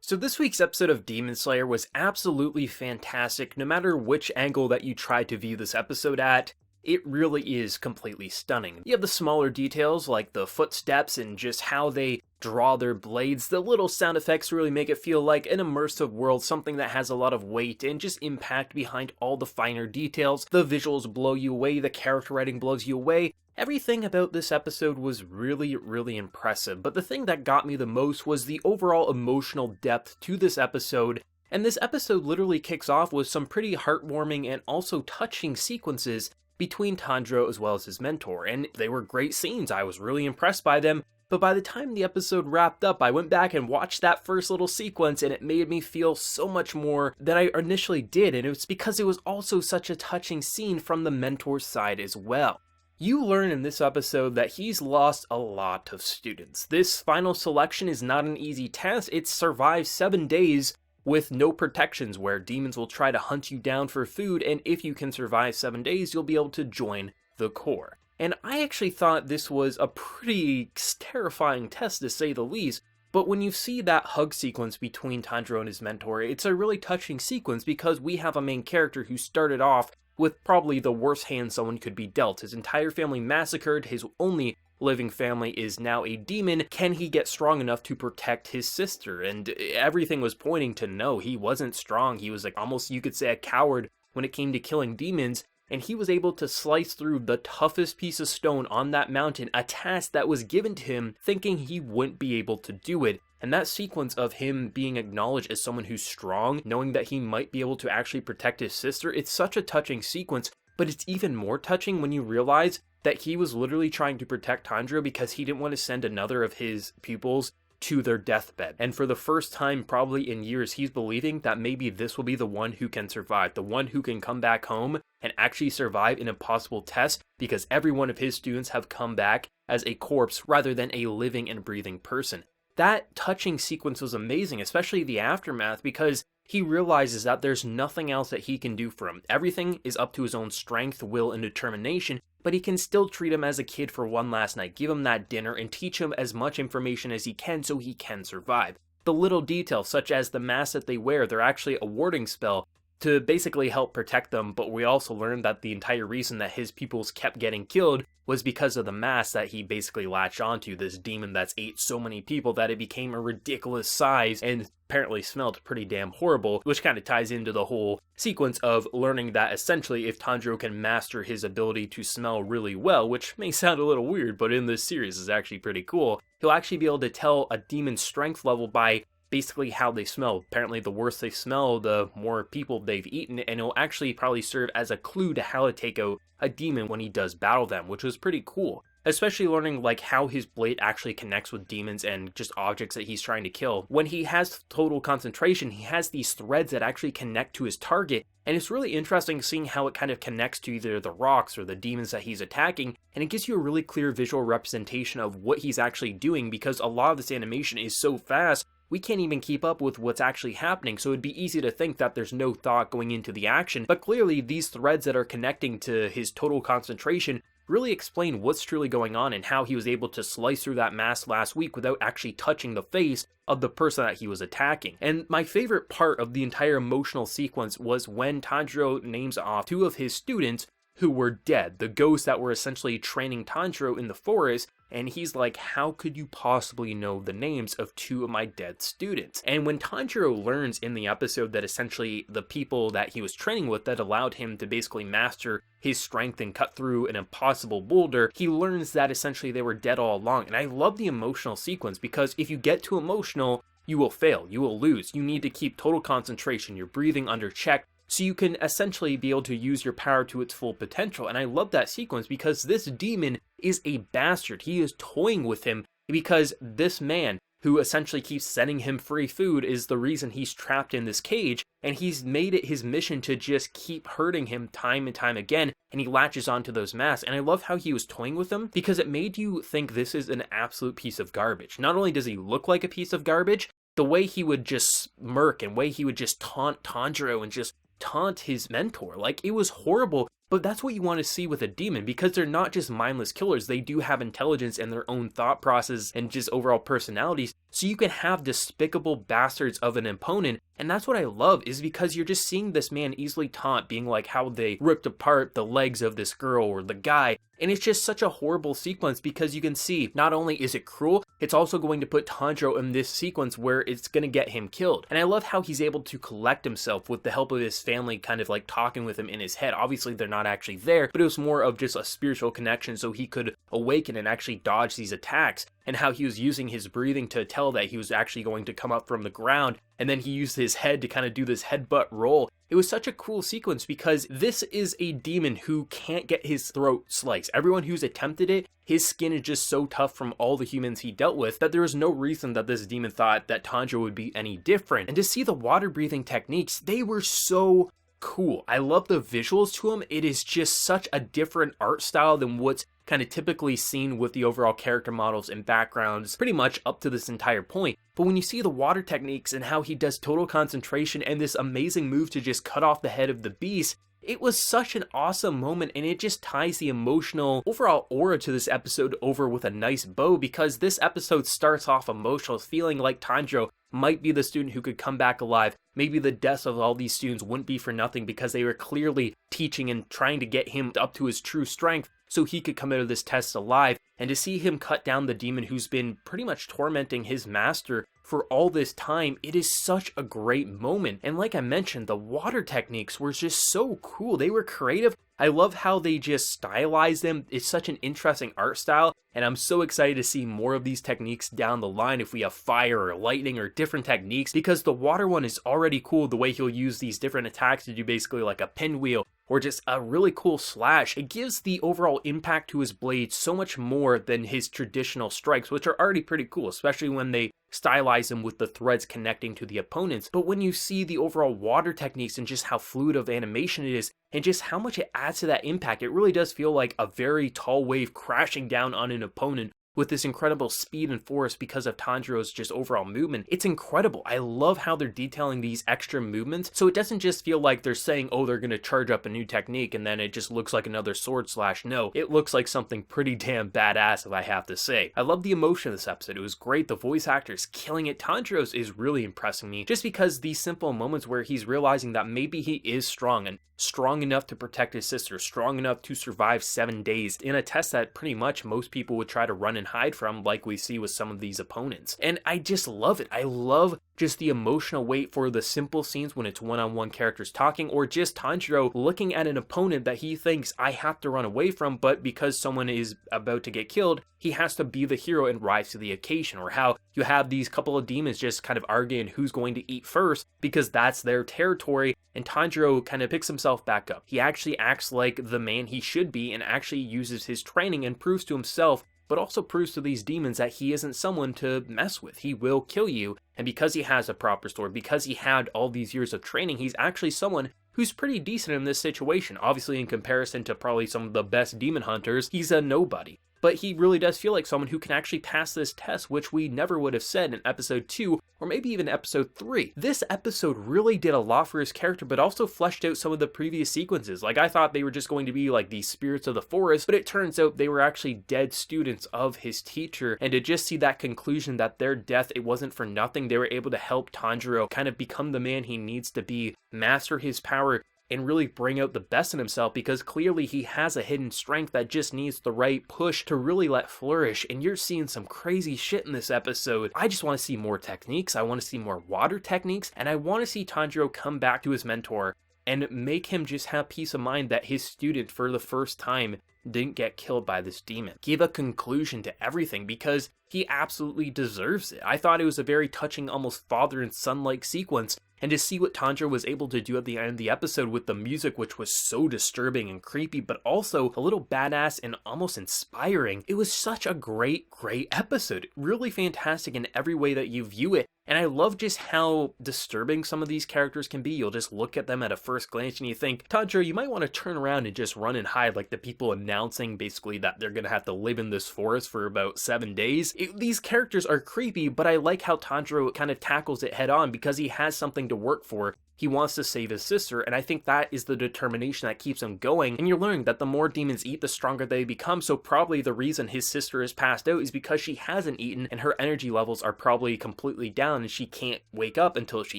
So this week's episode of Demon Slayer was absolutely fantastic. No matter which angle that you try to view this episode at, it really is completely stunning. You have the smaller details like the footsteps and just how they draw their blades. The little sound effects really make it feel like an immersive world, something that has a lot of weight and just impact behind all the finer details. The visuals blow you away, the character writing blows you away. Everything about this episode was really impressive, but the thing that got me the most was the overall emotional depth to this episode, and this episode literally kicks off with some pretty heartwarming and also touching sequences between Tanjiro as well as his mentor, and they were great scenes. I was really impressed by them, but by the time the episode wrapped up, I went back and watched that first little sequence, and it made me feel so much more than I initially did, and it was because it was also such a touching scene from the mentor's side as well. You learn in this episode that he's lost a lot of students. This final selection is not an easy task. It survives 7 days with no protections, where demons will try to hunt you down for food, and if you can survive 7 days, you'll be able to join the Corps. And I actually thought this was a pretty terrifying test, to say the least, but when you see that hug sequence between Tanjiro and his mentor, it's a really touching sequence because we have a main character who started off with probably the worst hand someone could be dealt. His entire family massacred, his only living family is now a demon. Can he get strong enough to protect his sister? And everything was pointing to no, he wasn't strong. He was like almost, you could say, a coward when it came to killing demons, and he was able to slice through the toughest piece of stone on that mountain, a task that was given to him thinking he wouldn't be able to do it. And that sequence of him being acknowledged as someone who's strong, knowing that he might be able to actually protect his sister, it's such a touching sequence, but it's even more touching when you realize that he was literally trying to protect Tanjiro because he didn't want to send another of his pupils to their deathbed. And for the first time probably in years, he's believing that maybe this will be the one who can survive, the one who can come back home and actually survive an impossible test, because every one of his students have come back as a corpse rather than a living and breathing person. That touching sequence was amazing, especially the aftermath, because he realizes that there's nothing else that he can do for him. Everything is up to his own strength, will, and determination, but he can still treat him as a kid for one last night, give him that dinner, and teach him as much information as he can so he can survive. The little details, such as the mask that they wear, they're actually a warding spell to basically help protect them, but we also learned that the entire reason that his pupils kept getting killed was because of the mask that he basically latched onto, this demon that's ate so many people that it became a ridiculous size and apparently smelled pretty damn horrible, which kind of ties into the whole sequence of learning that essentially if Tanjiro can master his ability to smell really well, which may sound a little weird, but in this series is actually pretty cool, he'll actually be able to tell a demon's strength level by basically how they smell. Apparently the worse they smell, the more people they've eaten, and it'll actually probably serve as a clue to how to take out a demon when he does battle them, which was pretty cool. Especially learning like how his blade actually connects with demons and just objects that he's trying to kill. When he has total concentration, he has these threads that actually connect to his target, and it's really interesting seeing how it kind of connects to either the rocks or the demons that he's attacking, and it gives you a really clear visual representation of what he's actually doing, because a lot of this animation is so fast we can't even keep up with what's actually happening, so it'd be easy to think that there's no thought going into the action, but clearly these threads that are connecting to his total concentration really explain what's truly going on and how he was able to slice through that mask last week without actually touching the face of the person that he was attacking. And my favorite part of the entire emotional sequence was when Tanjiro names off 2 of his students who were dead, the ghosts that were essentially training Tanjiro in the forest, and he's like, how could you possibly know the names of 2 of my dead students? And when Tanjiro learns in the episode that essentially the people that he was training with that allowed him to basically master his strength and cut through an impossible boulder, he learns that essentially they were dead all along. And I love the emotional sequence, because if you get too emotional, you will fail, you will lose. You need to keep total concentration, your breathing under check, so you can essentially be able to use your power to its full potential. And I love that sequence because this demon is a bastard. He is toying with him because this man who essentially keeps sending him free food is the reason he's trapped in this cage, and he's made it his mission to just keep hurting him time and time again, and he latches onto those masks. And I love how he was toying with them because it made you think this is an absolute piece of garbage. Not only does he look like a piece of garbage, the way he would just smirk and way he would just taunt Tanjiro and just taunt his mentor, like, it was horrible But that's what you want to see with a demon, because they're not just mindless killers, they do have intelligence and their own thought process and just overall personalities, so you can have despicable bastards of an opponent. And that's what I love, is because you're just seeing this man easily taunt, being like how they ripped apart the legs of this girl or the guy, and it's just such a horrible sequence, because you can see not only is it cruel, it's also going to put Tanjiro in this sequence where it's going to get him killed. And I love how he's able to collect himself with the help of his family kind of like talking with him in his head. Obviously they're not actually there, but it was more of just a spiritual connection so he could awaken and actually dodge these attacks, and how he was using his breathing to tell that he was actually going to come up from the ground, and then he used his head to kind of do this headbutt roll. It was such a cool sequence, because this is a demon who can't get his throat sliced. Everyone who's attempted it, his skin is just so tough from all the humans he dealt with that there was no reason that this demon thought that Tanjiro would be any different. And to see the water breathing techniques, they were so cool. I love the visuals to them. It is just such a different art style than what's kind of typically seen with the overall character models and backgrounds pretty much up to this entire point. But when you see the water techniques and how he does total concentration and this amazing move to just cut off the head of the beast, it was such an awesome moment, and it just ties the emotional overall aura to this episode over with a nice bow, because this episode starts off emotional, feeling like Tanjiro might be the student who could come back alive. Maybe the deaths of all these students wouldn't be for nothing, because they were clearly teaching and trying to get him up to his true strength so he could come out of this test alive. And to see him cut down the demon who's been pretty much tormenting his master for all this time, it is such a great moment. And like I mentioned, the water techniques were just so cool. They were creative. I love how they just stylized them. It's such an interesting art style, and I'm so excited to see more of these techniques down the line if we have fire or lightning or different techniques, because the water one is already cool, the way he'll use these different attacks to do basically like a pinwheel or just a really cool slash. It gives the overall impact to his blade so much more than his traditional strikes, which are already pretty cool, especially when they stylize them with the threads connecting to the opponents. But when you see the overall water techniques and just how fluid of animation it is, and just how much it adds to that impact, it really does feel like a very tall wave crashing down on an opponent with this incredible speed and force because of Tanjiro's just overall movement. It's incredible. I love how they're detailing these extra movements, so it doesn't just feel like they're saying, oh, they're gonna charge up a new technique and then it just looks like another sword slash. No, it looks like something pretty damn badass, if I have to say. I love the emotion of this episode. It was great. The voice actors killing it. Tanjiro's is really impressing me, just because these simple moments where he's realizing that maybe he is strong, and strong enough to protect his sister, strong enough to survive 7 days in a test that pretty much most people would try to run and hide from, like we see with some of these opponents. And I just love it. I love just the emotional weight for the simple scenes when it's one-on-one characters talking, or just Tanjiro looking at an opponent that he thinks I have to run away from, but because someone is about to get killed, he has to be the hero and rise to the occasion. Or how you have these couple of demons just kind of arguing who's going to eat first because that's their territory, and Tanjiro kind of picks himself back up. He actually acts like the man he should be and actually uses his training and proves to himself, but also proves to these demons that he isn't someone to mess with. He will kill you, and because he has a proper sword, because he had all these years of training, he's actually someone who's pretty decent in this situation. Obviously, in comparison to probably some of the best demon hunters, he's a nobody. But he really does feel like someone who can actually pass this test, which we never would have said in episode 2, or maybe even episode 3. This episode really did a lot for his character, but also fleshed out some of the previous sequences. Like, I thought they were just going to be like these spirits of the forest, but it turns out they were actually dead students of his teacher, and to just see that conclusion that their death, it wasn't for nothing. They were able to help Tanjiro kind of become the man he needs to be, master his power, and really bring out the best in himself, because clearly he has a hidden strength that just needs the right push to really let flourish. And you're seeing some crazy shit in this episode. I just want to see more techniques. I want to see more water techniques, and I want to see Tanjiro come back to his mentor and make him just have peace of mind that his student, for the first time, didn't get killed by this demon. Give a conclusion to everything, because he absolutely deserves it. I thought it was a very touching, almost father and son-like sequence, and to see what Tanjiro was able to do at the end of the episode with the music, which was so disturbing and creepy, but also a little badass and almost inspiring. It was such a great episode. Really fantastic in every way that you view it. And I love just how disturbing some of these characters can be. You'll just look at them at a first glance and you think, Tanjiro, you might want to turn around and just run and hide, like the people announcing basically that they're going to have to live in this forest for about 7 days. These characters are creepy, but I like how Tanjiro kind of tackles it head on, because he has something to work for. he wants to save his sister, and I think that is the determination that keeps him going. And you're learning that the more demons eat, the stronger they become, so probably the reason his sister is passed out is because she hasn't eaten and her energy levels are probably completely down and she can't wake up until she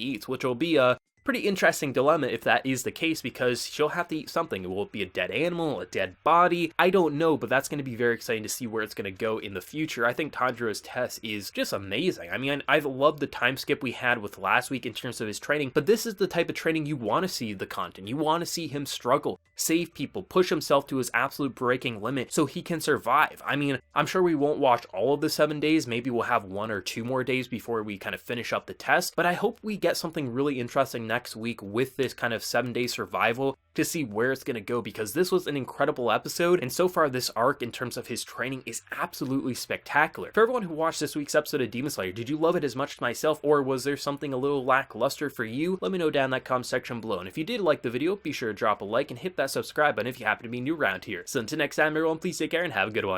eats, which will be a pretty interesting dilemma if that is the case, because she'll have to eat something. Will it be a dead animal, a dead body? I don't know, but that's going to be very exciting to see where it's going to go in the future. I think Tanjiro's test is just amazing. I mean, I love the time skip we had with last week in terms of his training, but this is the type of training you want to see the content. You want to see him struggle, save people, push himself to his absolute breaking limit so he can survive. I mean, I'm sure we won't watch all of the 7 days. Maybe we'll have 1 or 2 more days before we kind of finish up the test, but I hope we get something really interesting next week with this kind of 7-day survival to see where it's going to go, because this was an incredible episode, and so far this arc in terms of his training is absolutely spectacular. For everyone who watched this week's episode of Demon Slayer, did you love it as much as myself, or was there something a little lackluster for you? Let me know down in that comment section below, and if you did like the video, be sure to drop a like and hit that subscribe button if you happen to be new around here. So until next time everyone, please take care and have a good one.